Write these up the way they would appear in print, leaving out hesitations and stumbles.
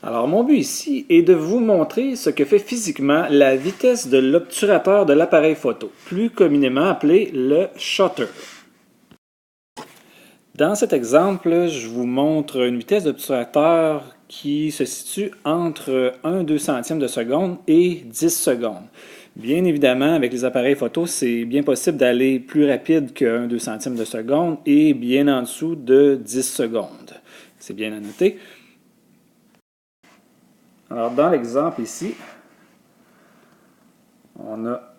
Alors, mon but ici est de vous montrer ce que fait physiquement la vitesse de l'obturateur de l'appareil photo, plus communément appelé le shutter. Dans cet exemple, je vous montre une vitesse d'obturateur qui se situe entre 1/2 centième de seconde et 10 secondes. Bien évidemment, avec les appareils photo, c'est bien possible d'aller plus rapide que 1/2 centième de seconde et bien en dessous de 10 secondes. C'est bien à noter. Alors, dans l'exemple ici, on a...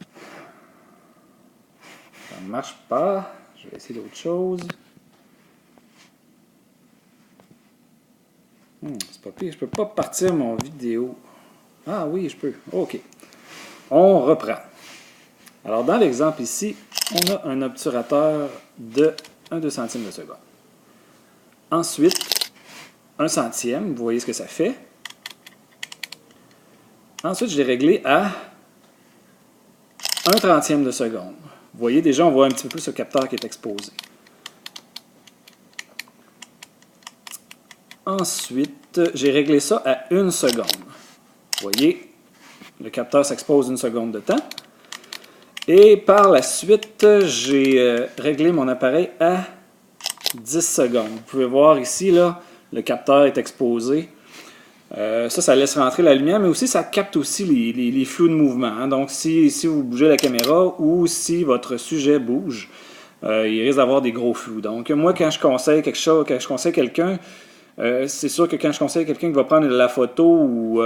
Ça ne marche pas. Je vais essayer d'autre chose. C'est pas pire, je peux pas partir mon vidéo. Ah oui, je peux. OK. On reprend. Alors, dans l'exemple ici, on a un obturateur de 1/2 centième de seconde. Ensuite, 1 centième, vous voyez ce que ça fait. Ensuite, je l'ai réglé à 1 trentième de seconde. Vous voyez, déjà, on voit un petit peu plus le capteur qui est exposé. Ensuite, j'ai réglé ça à 1 seconde. Vous voyez, le capteur s'expose 1 seconde de temps. Et par la suite, j'ai réglé mon appareil à 10 secondes. Vous pouvez voir ici, là, le capteur est exposé. Ça laisse rentrer la lumière, mais aussi ça capte aussi les flous de mouvement. Hein. Donc, si vous bougez la caméra ou si votre sujet bouge, il risque d'avoir des gros flous. Donc, moi, quand je conseille quelque chose, quand je conseille quelqu'un, c'est sûr que quand je conseille quelqu'un qui va prendre de la photo où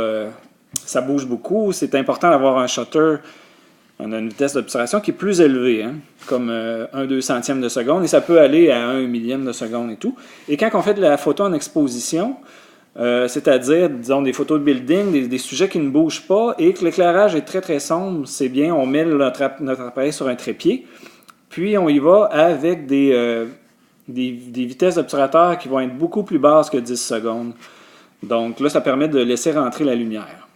ça bouge beaucoup, c'est important d'avoir un shutter. On a une vitesse d'obturation qui est plus élevée, hein, comme 1/2 centième de seconde, et ça peut aller à 1 millième de seconde et tout. Et quand on fait de la photo en exposition, c'est-à-dire, disons, des photos de building, des sujets qui ne bougent pas et que l'éclairage est très très sombre, c'est bien, on met notre appareil sur un trépied, puis on y va avec des vitesses d'obturateur qui vont être beaucoup plus basses que 10 secondes. Donc là, ça permet de laisser rentrer la lumière.